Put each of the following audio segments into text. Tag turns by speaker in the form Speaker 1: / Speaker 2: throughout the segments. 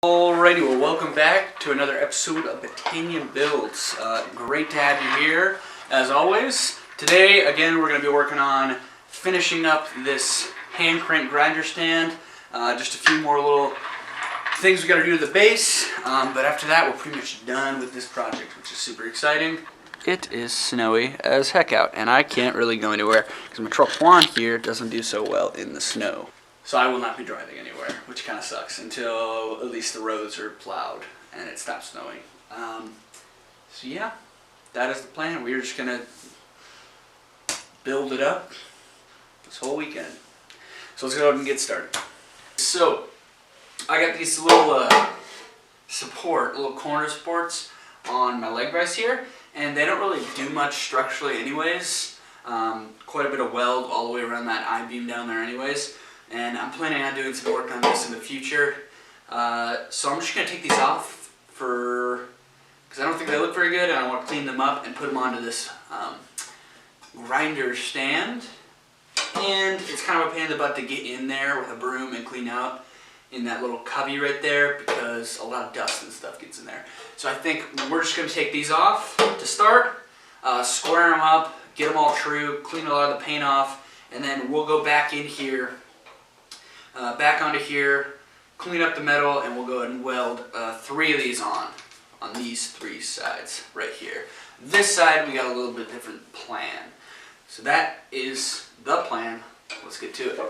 Speaker 1: Alrighty, well welcome back to another episode of Batanian Builds. Great to have you here, as always. Today, again, we're going to be working on finishing up this hand crank grinder stand. Just a few more little things we got to do to the base, but after that we're pretty much done with this project, which is super exciting. It is snowy as heck out, and I can't really go anywhere because my truck Juan here doesn't do so well in the snow. So I will not be driving anywhere, which kind of sucks until at least the roads are plowed and it stops snowing. So yeah, that is the plan. We're just going to build it up this whole weekend. So let's go ahead and get started. So I got these little little corner supports on my leg rest here, and they don't really do much structurally anyways. Quite a bit of weld all the way around that I-beam down there anyways. And I'm planning on doing some work on this in the future. So I'm just going to take these off because I don't think they look very good, and I want to clean them up and put them onto this grinder stand. And it's kind of a pain in the butt to get in there with a broom and clean out in that little cubby right there because a lot of dust and stuff gets in there. So I think we're just going to take these off to start, square them up, get them all true, clean a lot of the paint off, and then we'll go back in here. Back onto here, clean up the metal, and we'll go ahead and weld 3 of these on these 3 sides right here. This side we got a little bit different plan. So that is the plan. Let's get to it.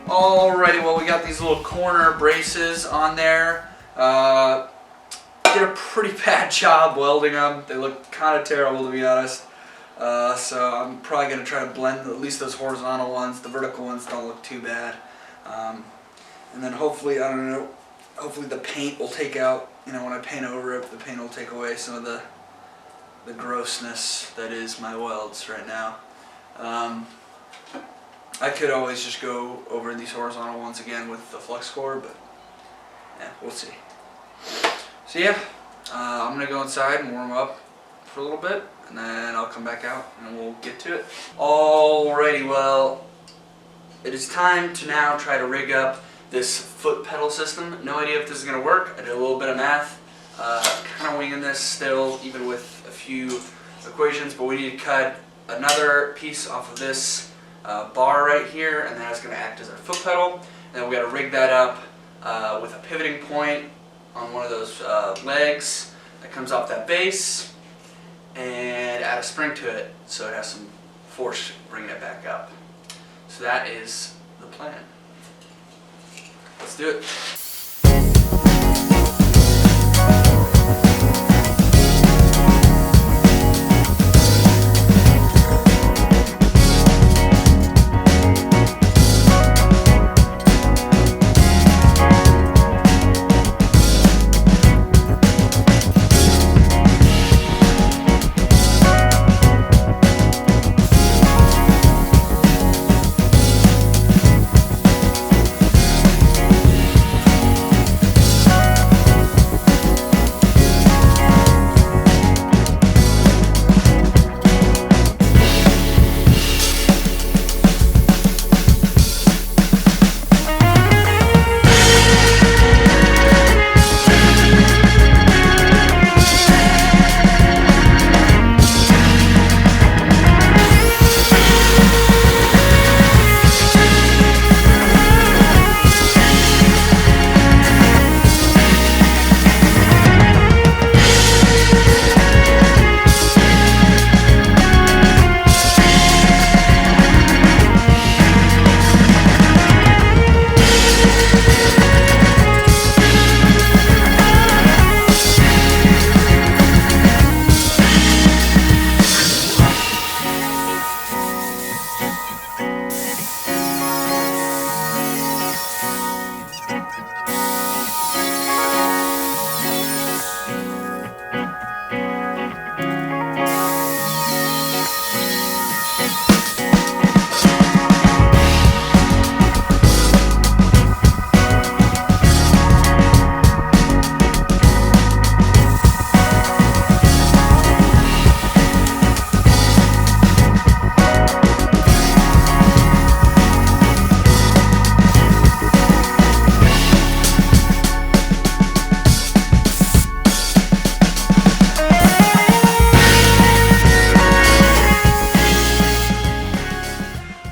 Speaker 1: Alrighty, well we got these little corner braces on there. Did a pretty bad job welding them. They look kind of terrible, to be honest. So I'm probably going to try to blend at least those horizontal ones. The vertical ones don't look too bad. And then hopefully, I don't know, hopefully the paint will take out, when I paint over it, the paint will take away some of the grossness that is my welds right now. I could always just go over these horizontal ones again with the flux core, but yeah, we'll see. So yeah, I'm gonna go inside and warm up for a little bit, and then I'll come back out and we'll get to it. Alrighty, well, it is time to now try to rig up this foot pedal system. No idea if this is gonna work. I did a little bit of math, kind of winging this still, even with a few equations, but we need to cut another piece off of this bar right here, and that's going to act as our foot pedal. And then we got to rig that up with a pivoting point on one of those legs that comes off that base, and add a spring to it so it has some force bringing it back up. So that is the plan. Let's do it.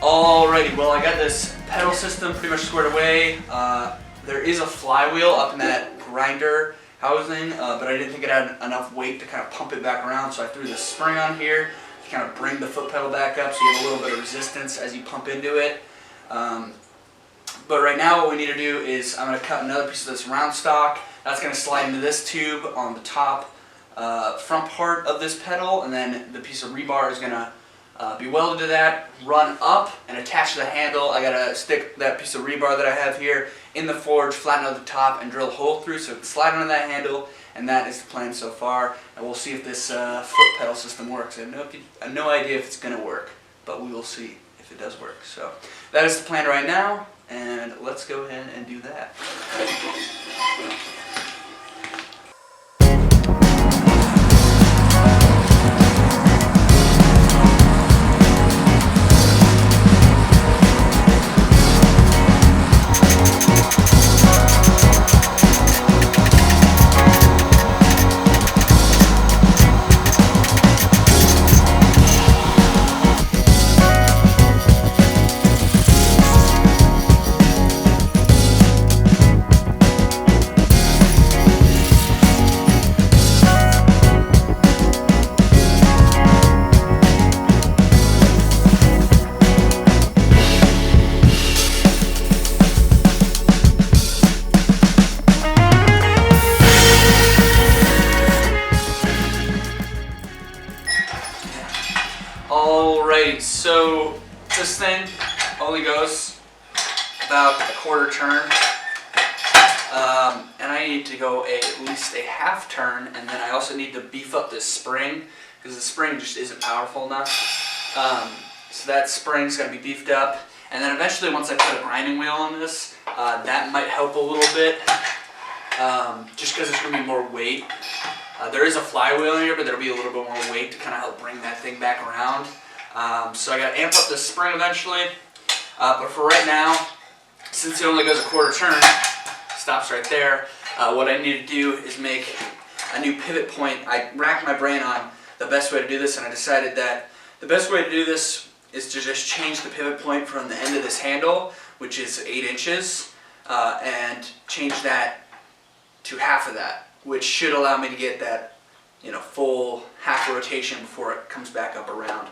Speaker 1: Alrighty, well, I got this pedal system pretty much squared away. There is a flywheel up in that grinder housing, but I didn't think it had enough weight to kind of pump it back around, so I threw this spring on here to kind of bring the foot pedal back up so you have a little bit of resistance as you pump into it. But right now what we need to do is I'm going to cut another piece of this round stock. That's going to slide into this tube on the top front part of this pedal, and then the piece of rebar is going to be welded to that, run up and attach to the handle. I gotta stick that piece of rebar that I have here in the forge, flatten out the top, and drill a hole through so it can slide onto that handle. And that is the plan so far. And we'll see if this foot pedal system works. I have no idea if it's gonna work, but we will see if it does work. So that is the plan right now, and let's go ahead and do that. Alright, so this thing only goes about a quarter turn, I need to go at least a half turn, and then I also need to beef up this spring because the spring just isn't powerful enough. So that spring's got to be beefed up, and then eventually once I put a grinding wheel on this, that might help a little bit, just because it's going to be more weight. There is a flywheel in here, but there'll be a little bit more weight to kind of help bring that thing back around. So I got to amp up this spring eventually, but for right now, since it only goes a quarter turn, stops right there, what I need to do is make a new pivot point. I racked my brain on the best way to do this, and I decided that the best way to do this is to just change the pivot point from the end of this handle, which is 8 inches, and change that to half of that, which should allow me to get that, full half rotation before it comes back up around.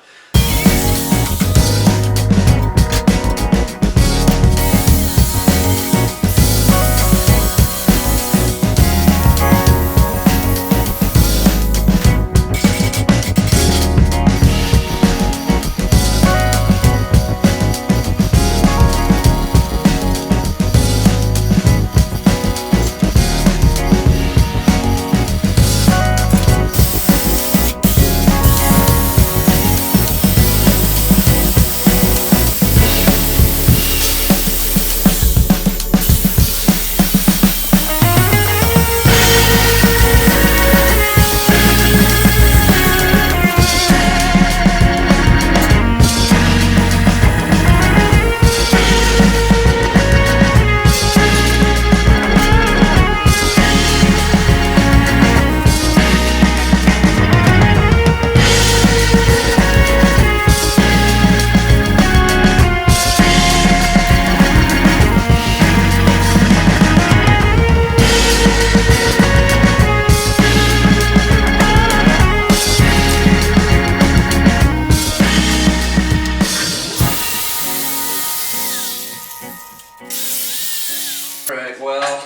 Speaker 1: Alright, well,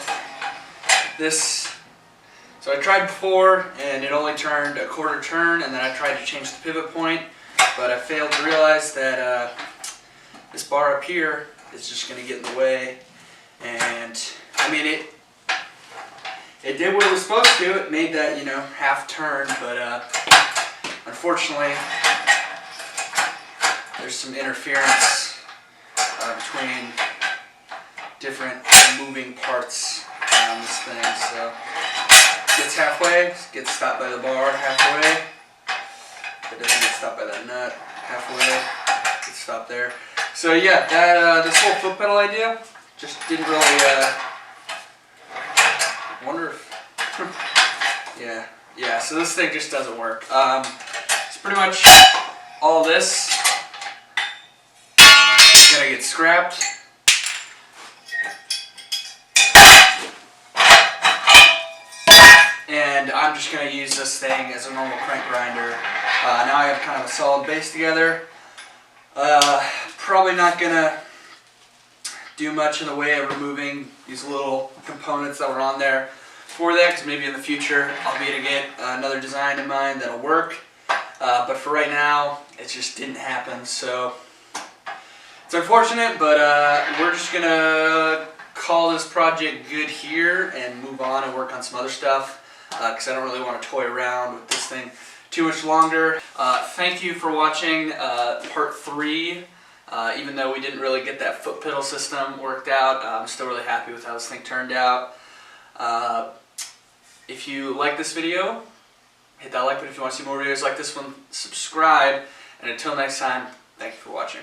Speaker 1: so I tried before and it only turned a quarter turn, and then I tried to change the pivot point, but I failed to realize that this bar up here is just going to get in the way, and I mean it did what it was supposed to. It made that, half turn, but unfortunately there's some interference between different moving parts on this thing, so gets halfway, gets stopped by the bar halfway. It doesn't get stopped by that nut halfway, gets stopped there. So yeah, that this whole foot pedal idea just didn't really wonder if yeah. So this thing just doesn't work. It's pretty much all this is gonna get scrapped. And I'm just going to use this thing as a normal crank grinder. Now I have kind of a solid base together. Probably not going to do much in the way of removing these little components that were on there for that, because maybe in the future I'll be able to get another design in mind that'll work. But for right now, it just didn't happen. So it's unfortunate, but we're just going to call this project good here and move on and work on some other stuff. Because I don't really want to toy around with this thing too much longer. Thank you for watching part 3. Even though we didn't really get that foot pedal system worked out, I'm still really happy with how this thing turned out. If you like this video, hit that like button. If you want to see more videos like this one, subscribe. And until next time, thank you for watching.